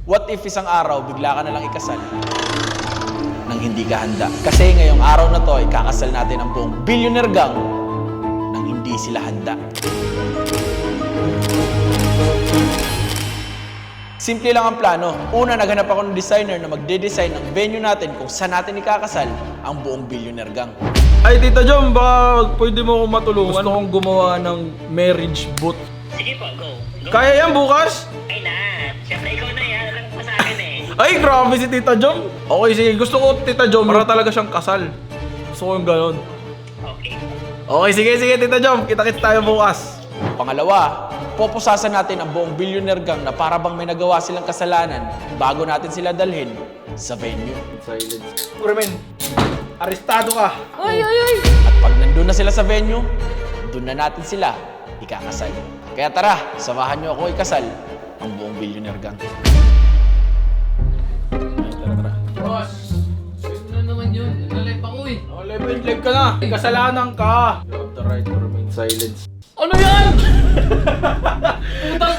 What if isang araw bigla ka na lang ikasal nang hindi ka handa? Kasi ngayong araw na to, ikakasal natin ang buong billionaire gang nang hindi sila handa. Simple lang ang plano. Una, naghanap ako ng designer na magde-design ng venue natin kung saan natin ikakasal ang buong billionaire gang. Ay, Tita Jom, baka pwede mo akong matulungan. Gusto kong gumawa ng marriage booth. Sige po, go. Kaya yan bukas? Ay na, siyempre ikaw na yan. Alam mo sa akin eh. Ay, grabe si Tita Jom. Okay, sige. Gusto ko, Tita Jom, para talaga siyang kasal. Gusto ko yung ganon. Okay. Okay, sige, Tita Jom. Kita-kits tayo bukas. Pangalawa, pupusasan natin ang buong billionaire gang na para bang may nagawa silang kasalanan bago natin sila dalhin sa venue. Silence. Urmen, arestado ka. Oy, oy, oy! At pag nandun na sila sa venue, dun na natin sila ikakasal. Kaya tara, samahan nyo ako ikasal ang buong billionaire gang. Tara. Boss, sino na naman yun? Nag-live ako eh. Oh, live ka na. Kasalanan ka. You have the right to remain silent. Ano yan? Putang...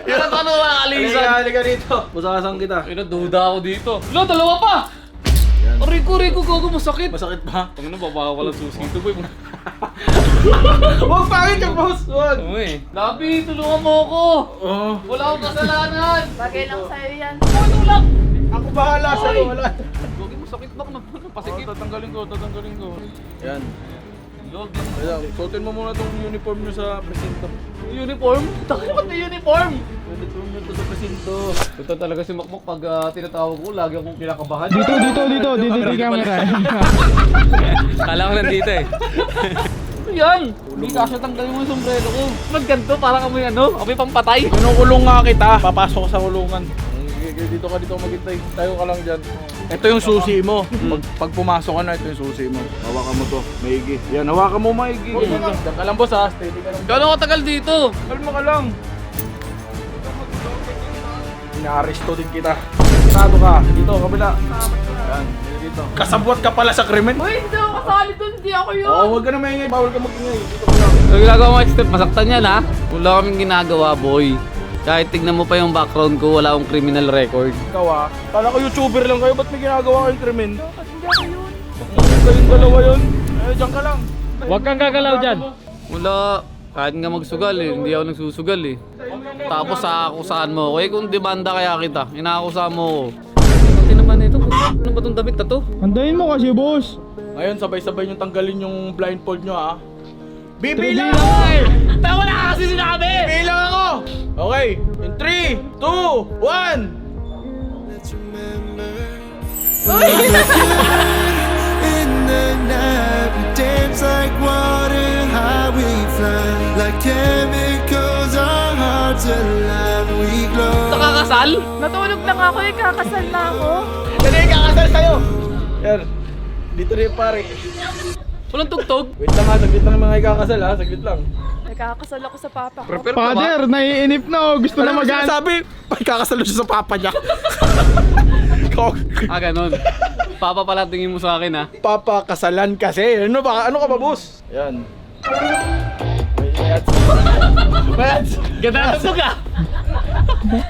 Ano ba kakalisan? Halika dito. Busasan kita. Duda ako dito. Lo, dalawa pa! Rico, gago, masakit. Masakit ba? Ang ina, walang susi ito, boy. Huwag pangit yung boss. Huwag. Ano eh? Labi, tulungan mo ako. Oh. Wala akong kasalanan. Bagay lang sa'yo yan. Ano lang? Ako bahala sa'yo. Wala. Gagi, masakit na. Pasikip. Tatanggalin ko. Yan. Lord, Ayan, suotin mo muna tong uniform nyo sa presinto. uniform? Takot ba't may uniform? Uniform nyo to sa presinto. Ito talaga si Makmak pag tinatawag ko, lagi akong kinakabahan. Dito yung camera. Kala ko nandito eh. Ano yan? Hindi kasi tanggalin mo yung sombrero ko. Ba't ganito? Parang amoy ano? Amoy pampatay? Kinukulong nga kita. Papasok ka sa kulungan. Dito ka maghintay. Tayo ka lang dyan. Ito yung susi mo. Pag pumasok ka na, ito yung susi mo. Hawakan mo to. Maigi. Yan, hawakan mo maigi. Diyan ka lang boss ha. Steady ka lang. Gano'n katagal dito? Kalma ka lang. Ina-aresto din kita. Estado ka. Dito, kabila. Yan, dito. Kasabwat ka pala sa krimen. Uy, hindi ako kasali doon. Hindi ako yun. Oo, huwag ka na maingay. Bawal ka magingay. Dito ka lang. Ang ginagawa mo, step, masaktan yan ha? Wala kaming ginagawa, boy. Kahit tignan mo pa yung background ko, wala akong criminal record. Ikaw ah. Kala ko YouTuber lang kayo. Ba't may ginagawa kayong krimen? Hindi ako yun. Kayong dalawa yun. Eh, dyan ka lang. Huwag kang gagalaw dyan. Wala. Kahit nga magsugal eh, hindi ako nagsusugal eh. Tapos aakusahan mo ako eh, kung demanda kaya kita, inaakusahan mo ako. Pati naman ito, ano ba itong damit na to? Andayin mo kasi, boss. Ngayon, sabay-sabay nyo tanggalin yung blindfold nyo ah. Bibilang Bibilang ako! Tawa na kasi sinabi! Bibilang ako! Okay, in 3, 2, 1! In the night, we dance like water, how we fly. Like chemicals, our hearts alive, we glow. Nakakasal? Natulog lang ako eh. Kakasal na ako. Yan yung kakasal sa'yo! Yan, dito rin pare. Walang tugtog? Wait lang ha, saglit lang yung mga ikakasal ha, saglit lang. Nagkakasal ako sa papa ko. Prepare ka ba? Father, naiinip na. Gusto na Ano mag- sabi? Ikakasal siya sa papa niya. Ah, ganun. Papa pala tingin mo sa akin ha? Papa, kasalan kasi. Ano ba? Ano ka ba, boss? Yan. Bayats! Ganda na tugtog ah!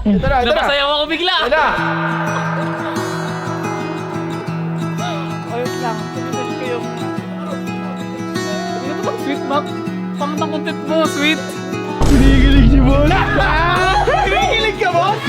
Ito na, ito na. Napasayaw ako bigla! Ito na. Ayos lang. Sumunod ko yung... Ano ba bang sweet, Mac? Pangit ang content mo, sweet! Kinikilig si boss. Kinikilig ka, boss?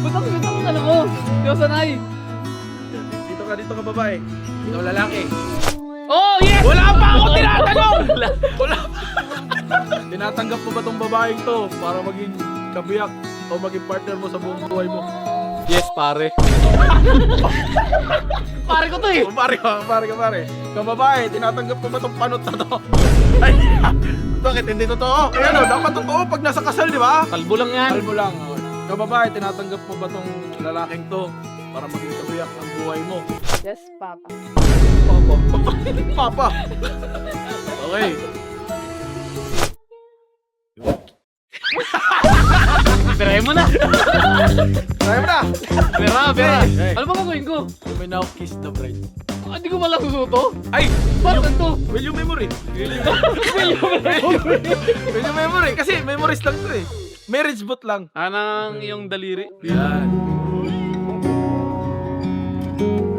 Ba't ang sweet ang ano mo? Di ako sanay! Dito ka babae. Ikaw lalaki. Oh, yes! Wala pa ako tinatanong! Wala pa. Tinatanggap mo ba tong babaeng to para maging kabiyak o maging partner mo sa buong buhay mo? Yes, pare. Pare ko to eh! O pare. Ikaw babae, tinatanggap mo ba tong panot na to? Ay, bakit hindi totoo? Eh ano, dapat totoo pag nasa kasal, di ba? Kalbo lang yan. Kalbo lang. Ikaw babae, tinatanggap mo ba tong lalaking to para maging kabiyak ng buhay mo? Yes, papa. Papa. Okay. Perahin mo na! Try mo na. Pera! Hey. Ano ba gagawin ko? You may now kiss the bride. Ah, hindi ko pala susuto? Ay! Ba't ganito? Will you memory? Will you memory? Kasi memories lang to eh. Marriage boot lang. Anang iyong daliri. Yan.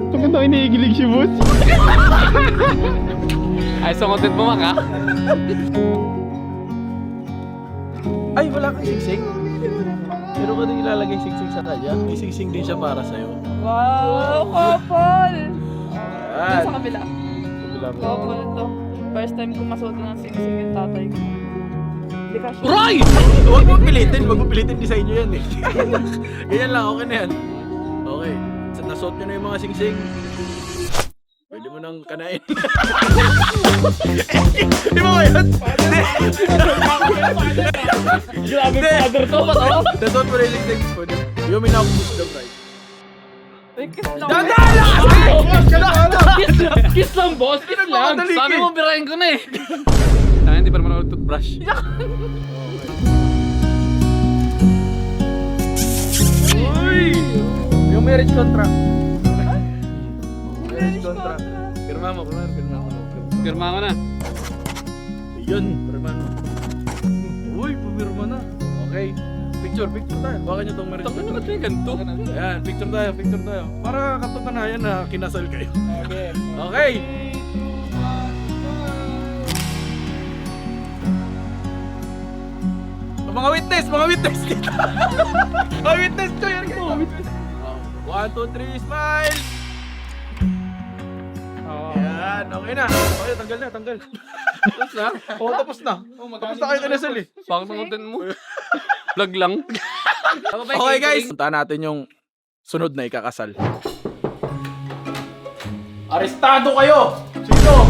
Bakit ako iniigilig si boss? Ay, sungotin mo maka. Ay, wala kang singsing? Pero ka din ilalagay singsing sa kanya? May singsing din siya para sa'yo. Wow, couple! Yan. Sa kabila. Couple to. First time ko masuot ng sing-sing yung tatay ko. Hindi ka sure. Roy! Huwag mo pilitin, design nyo yan eh. Ganyan lang, okay na yan. Okay, sa nasuot nyo na yung mga singsing. Pwede mo nang kanain. Di ba ba yun? Grabe father to ba to? Nasuot mo na yung singsing. Pwede. Yung minapus the bride. Ay, kiss lang. Kiss lang, boss. Kiss lang. Pinagmamadali ka Sabi eh. mo, birahin ko na eh. Saka hindi pa naman ako toothbrush. Uy! Yung marriage contract. Marriage contract. Pirma mo. Pirma ko na. Yun, pirma mo. Uy, pumirma na. Okay. Picture tayo. Baka nyo tong marriage Taka contract. naman ito yung ganito. Ayan, picture tayo. Para katutunayan na kinasal kayo. Okay. Mga witness dito. Mga witness ko yan. 1, 2, 3, smile. Ayan, okay na. Okay, tanggal. Tapos na? Oo, tapos na. Tapos na kayo kinasal eh. Bakit ang content mo? Vlog lang. Okay guys, puntahan natin yung sunod na ikakasal. Arestado kayo! Sino?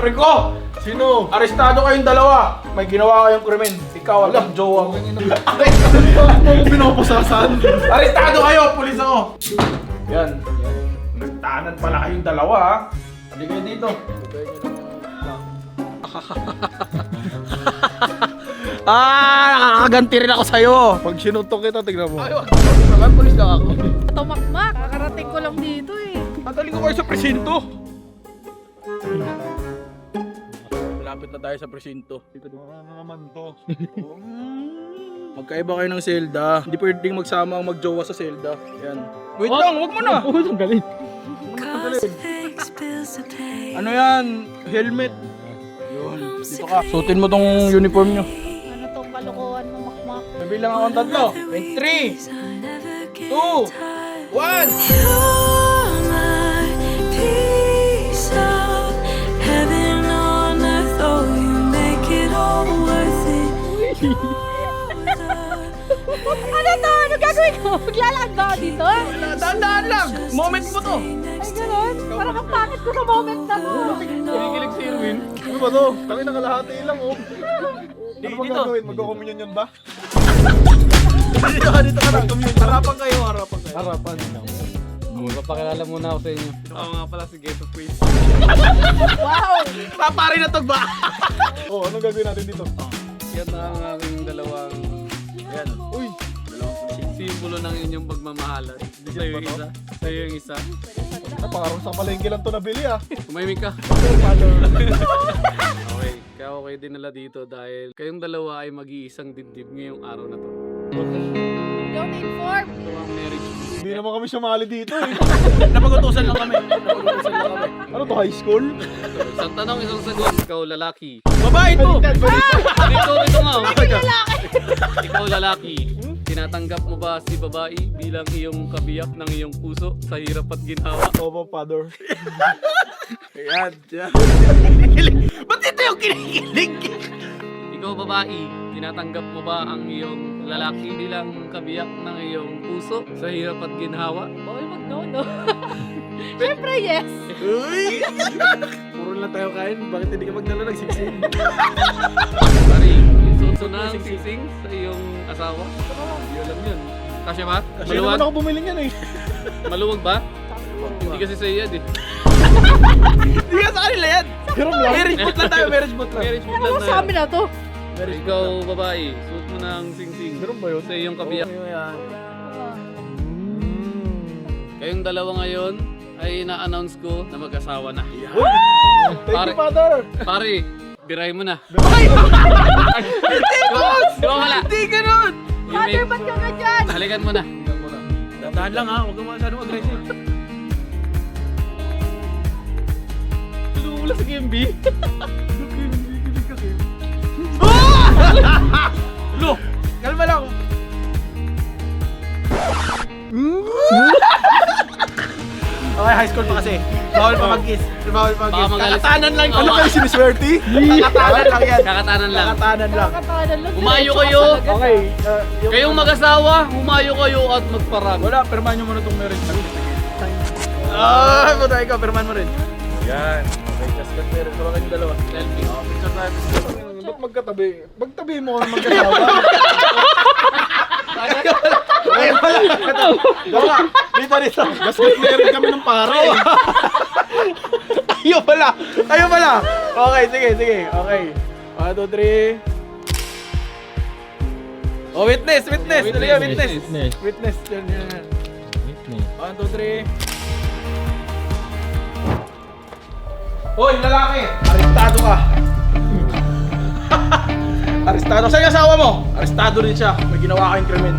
Rico! Sino? Arestado kayong dalawa. May ginawa kayong krimen. Ikaw at ang jowa mo. Ako pinoposasan. Arestado kayo! Pulis ako! Yan. Nagtahanan pala kayong dalawa ha. Hindi kayo dito. Nakakaganti rin ako sa'yo. Pag sinutok kita, tignan mo. Ay, wag. Naman, pulis lang ako. Tumakmak. Kakarating ko lang dito eh. Madaling ko kayo sa presinto. Malapit na tayo sa presinto. Ano naman to? Magkaiba kayo ng selda. Hindi pwedeng magsama ang magjowa sa selda. Yan. Wait lang, wag mo na. Ang galit. Ano yan? Helmet. Yun. Dito ka. Suotin mo tong uniform nyo. Ano tong kalokohan mo, makmak? Nabilang akong tatlo. 3, 2, 1. Ano to? Ano gagawin ko? Maglalakad ba ako dito? Dahan-dahan lang. Moment mo to. Ay, gano'n? Parang ang pangit ko sa moment na to. Kinikilig si Irwin. Ano ba to? Taki na kalahati lang oh. Ano bang Dito. gagawin? Magko-communion yan ba? Dito ka lang. Harapan kayo. Harapan. Magpapakilala muna ako sa inyo. Ako nga pala si Ghetto Quiz. Wow! Papari na to ba? Oh, anong gagawin natin dito? Yan na ang aking dalawang Yan. Uy! simbolo ng inyong pagmamahalan. Sa'yo yung isa. Sa'yo yung isa. Parang sa palengke lang to nabili ah. Tumahimik ka. Okay, kaya okay din nila dito dahil kayong dalawa ay mag-iisang dibdib ngayong araw na to. Don't inform! Ito ang marriage. Hindi naman kami sumali dito eh. Napag-utusan lang kami. Ano to, high school? Isang tanong, isang sagot. Ikaw lalaki. Babae to! Ito nga. Ikaw lalaki. Tinatanggap mo ba si babae bilang iyong kabiyak ng iyong puso sa hirap at ginhawa? Opo, father. Ayan. Ba't ito yung kinikilig? Ikaw babae, tinatanggap mo ba ang iyong lalaki bilang kabiyak ng iyong puso sa hirap at ginhawa? Bawal mag-no. Siyempre, yes! Uy! Puro lang tayo kain. Bakit hindi ka magdala ng siksing? Pari, isuso na ang singsing sa iyong asawa? Hindi alam yun. Kasya ba? Kasi naman Maluwag? ako bumili niyan eh. Maluwag ba? Hindi kasi sa iya eh. Hindi ka sa kanila yan. Hiram lang. Marriage boot lang tayo. Marriage boot lang. Marriage Ano mo sa amin na to? Ikaw babae, suot mo na ang singsing. Meron ba yun? Sa iyong kabiyak. Ayan. Kayong dalawa ngayon ay ina-announce ko na mag-asawa na. Thank Pare. you, father. Pare, Birahin mo na. Ay! Di ba wala? Hindi ganun! Father, ba't ka ganyan? Halikan mo na. Dahan lang ha, huwag ka masyadong aggressive. Tulungan lang sa Game B. Lo! Kalma lang. Okay, high school pa kasi. Bawal pa mag-kiss. Bawal pa Baka mag-kiss. magalit. Kakatanan lang. Ano kayo, siniswerte? Kakatanan lang yan. Kakatanan lang. Kakatanan lang. Nakatanan lang. Humayo kayo. Okay. Kayong mag-asawa, humayo kayo at magparag. Wala, perman nyo muna itong marriage. Ah, puta ikaw, perman mo rin. Yan. Okay, just cut meron. Tawagan yung dalawa. Selfie. Oh, picture tayo. Ba't magkatabi? Magtabi mo kung magkasawa. Ayun pala. Dalawa. Dito. Just cut meron kami ng pare. Ayun pala. Ayun pala. Okay, sige. Okay. 1, 2, 3. Oh, witness. Talaga, witness. Yan. 1, 2, 3. Hoy, lalaki! Arestado ka! Arestado. Saan yung asawa mo? Arestado rin siya. May ginawa kayong krimen.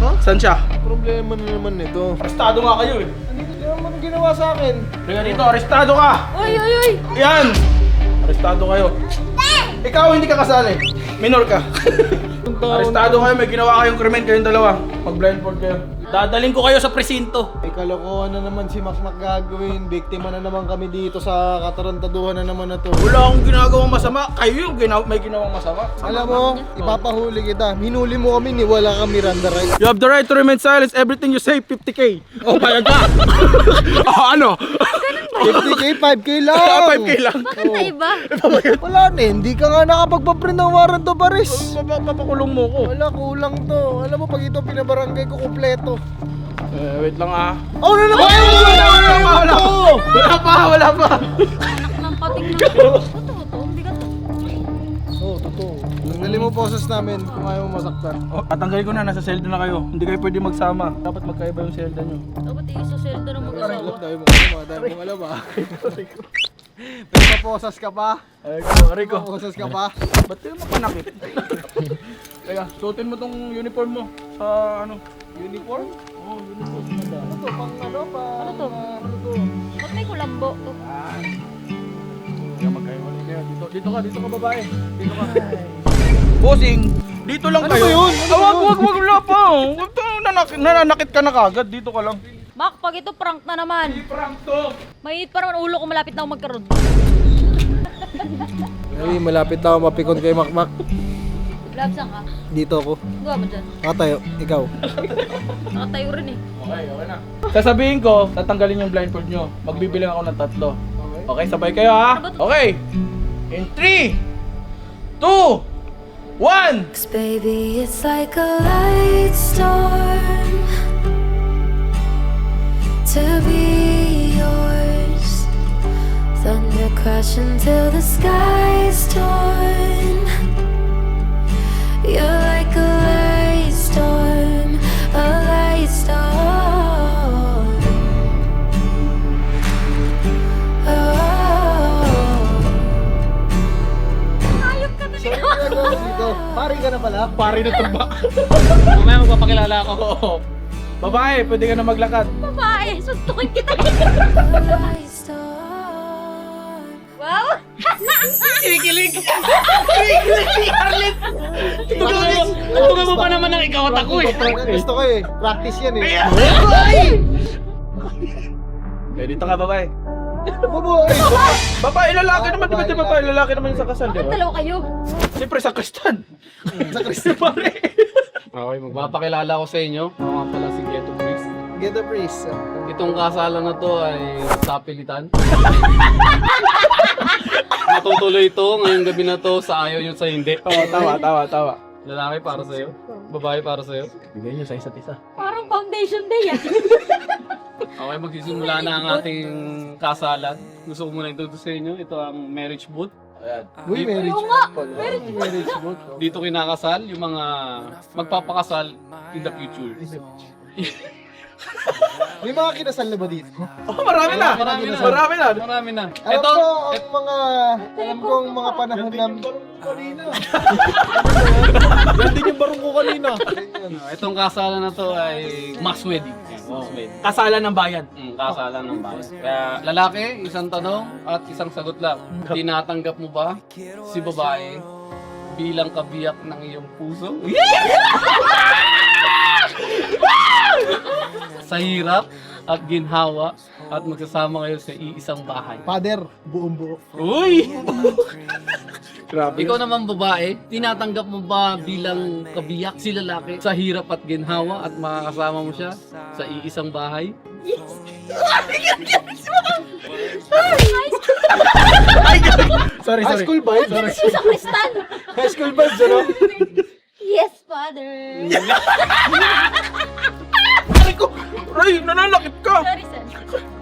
Huh? Saan siya? Problema na naman nito. Arestado nga kayo eh. Ano naman ginawa sa akin? Kaya dito, arestado ka! Uy! Yan! Arestado kayo. Ikaw hindi ka kasali. Minor ka. Arestado kayo, may ginawa kayong krimen kayong dalawa. Mag-blindfold kayo. Dadaling ko kayo sa presinto. May kalokohan na naman si Mac gagawin. Biktima na naman kami dito sa katarantaduhan na naman na to. Wala akong ginagawang masama. Kayo yung may ginawang masama. Alam mo, ipapahuli kita. Hinuli mo kami, wala kami Miranda right. You have the right to remain silent. Everything you say, 50k. Oh, bayad ka. Ano? 50k, 5k lang. 5k lang. Bakit na iba? Wala na, hindi ka nga nakapagpaprint ng warrant to, Paris. Papakulong mo ko. Wala, kulang to. Alam mo, pag ito pinabarangay ko kumpleto. Wait lang ah. Oh, na naman! Wala pa. Ng pating na. Totoo to? Hindi ka to. Oo, totoo. Tanggalin mo boses namin kung ayaw mo masaktan. Tatanggalin ko na, nasa selda na kayo. Hindi kayo pwede magsama. Dapat magkaiba yung selda nyo. Dapat isoselda ng mag-asawa. Dahil mong alam ah. May paposas ka pa? Aray ko. Paposas ka pa? Ba't kayo mapanakit? Teka, suotin mo tong uniform mo. Sa ano? Uniform? Oo, uniform. Ano to? Pang ano? Ano to? Ano to? Ba't may kulambo? Kaya magkaiwalay kayo. Dito ka babae. Dito ka. Bossing, dito lang Ano kayo. ba yun? Ano ba yun? Wag, wala pa. Wag to, nananakit ka na kagad. Dito ka lang. Mac, pag ito prank na naman. Prank to. Mainit pa naman ulo ko, malapit na ako magkaroon. Ay, malapit na ako mapikon kay Makmak. Labsan ka. Dito ako. Gawa mo dyan. Nakatayo, ikaw. Nakatayo rin eh. Okay na. Sasabihin ko, tatanggalin yung blindfold nyo. Magbibilang ako ng 3. Okay, sabay kayo ha? Okay. In 3, 2, 1. 'Cause baby, it's like a light storm to be yours. Thunder crashing till the sky's torn. You're like a light storm, a light storm. Oh. Ayok ka na Dito. Pari ka na pala. Pare na tumba. Mamaya magpapakilala ako. Oo. Babae, pwede ka na maglakad. babae. Suntukin kita. Light storm. Wow! Kinikilig! Tutugan mo pa naman ng ikaw at ako eh. Gusto ko eh. Practice yan eh. Dito ka, babae. Baboy! Babae, lalaki naman. Di ba babae, lalaki naman yung sa kasal, di ba? Dalawa kayo. Siyempre, sa kristan. Sa kristan, pare. Okay, magpapakilala ko sa inyo. Ako nga pala si Ghetto Priest. Get the breeze. Itong kasalan na to ay sapilitan. Matutuloy ito ngayong gabi na to sa ayaw nyo sa hindi. Oo, tawa. Lalaki para sa'yo, babae para sa'yo. Bigay nyo sa isa't isa. Parang foundation day yan. Okay, magsisimula na ang ating kasalan. Gusto ko muna ituto sa inyo. Ito ang marriage booth. Uy, marriage. Oo nga. Marriage mo. Dito kinakasal yung mga magpapakasal in the future. May mga kinasal na ba dito? Oh, marami na. Marami na. Marami na. Marami na. Alam ko ang mga panahon na... Yan din yung barong ko kanina. Itong kasalan na to ay mass wedding. Mass wedding. Kasalan ng bayan. Kasalan ng bayan. Kaya lalaki, isang tanong at isang sagot lang. Tinatanggap mo ba si babae bilang kabiyak ng iyong puso? Sa hirap at ginhawa at magsasama kayo sa iisang bahay. Father, buong buo. Uy! Grabe. Ikaw naman babae, tinatanggap mo ba bilang kabiyak si lalaki sa hirap at ginhawa at makakasama mo siya sa iisang bahay? Sorry, High sorry. school vibes? Sa kristal! High school vibes, ano? Yes, father! Ay ko! Ray, nananakit ka! Sorry, sir.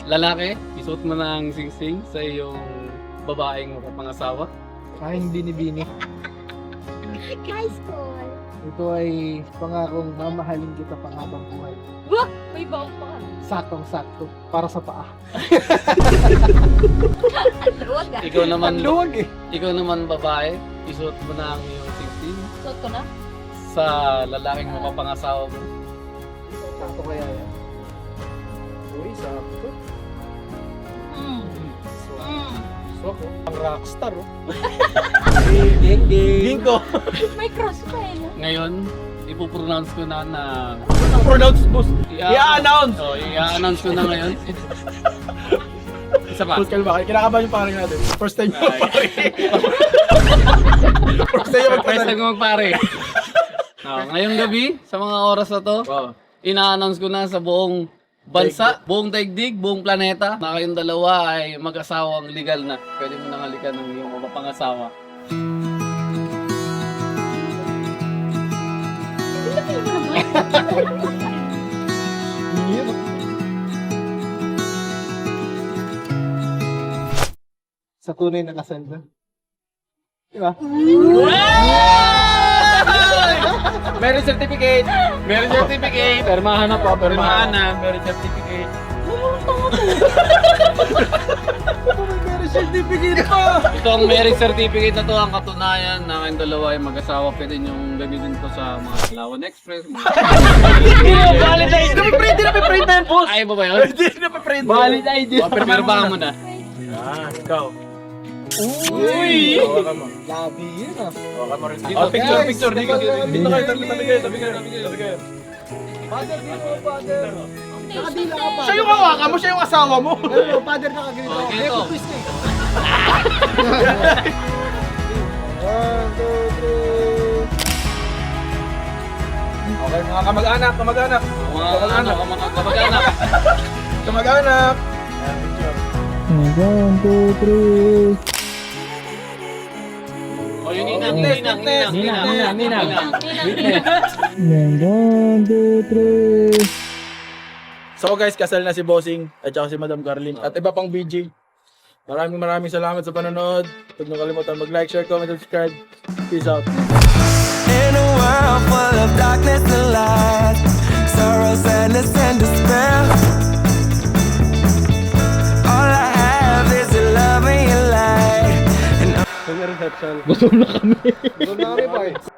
Lalaki, isuot mo na ang singsing sa iyong babaeng pangasawa. Ay, hindi ni Bini. High school! Ito ay pangakong mamahalin kita panghabang buhay. Wah! May baong pa ka. Saktong-sakto. Para sa paa. Luwag ah. Ikaw naman, Luwag eh. ikaw naman babae, isuot mo na ang iyong singsing Suot ko na? sa lalaking makapangasawa mo. Sakto kaya yan. Uy, sakto. Swak oh. Ang rockstar oh. Gingo. May cross pa eh, no? Ngayon, ipopronounce ko na na... Pronounce boss. I-announce. Oh, i-announce ko na ngayon. Isa pa. Boss, kalma. Kinakabahan yung paring natin. First time yung pare. First time yung First magpapare. time ko magpare. Ngayong gabi, sa mga oras na to, ina-announce ko na sa buong bansa, buong daigdig, buong planeta, na kayong dalawa ay mag-asawang legal na. Pwede mo nang halikan ng iyong mapangasawa. Yun oh. Sa tunay na kasal na. Diba? Marriage certificate. Marriage certificate! Permahan na po. Permahan na. Marriage certificate. May certificate pa! Ito ang marriage certificate na to, ang katunayan na kayong dalawa ay mag-asawa. Pwede niyong gamitin to sa mga Palawan Express. Valid ID. Hindi na piprint na yan, boss. Ay ba ba yun? Hindi na piprint. Valid ID. Permahan mo na. Ah, ikaw. Uy! Hawakan mo. Labi yun ah. Hawakan mo rin. Dito, Picture, guys. picture. Dito kayo, tabi kayo. Father, dito mo, father. Nakadila ka pa. Siya yung hawakan mo, siya yung asawa mo. Pero, father, nakaganito. Oh, May ganito. twist eh. 1, 2, 3. Okay, mga kamag-anak. Mga kamag-anak. Kamag-anak. 1, 2, 3. O yun, ninang. Witness. 1, 2, 3. So guys, kasal na si Bossing at saka si Madam Carlin at iba pang BG. Maraming salamat sa panonood. Huwag niyo kalimutan mag-like, share, comment, subscribe. Peace out. In a world full of darkness and light, sorrow, sadness, and despair. All I have is your love and your light. Gutom na kami pa eh.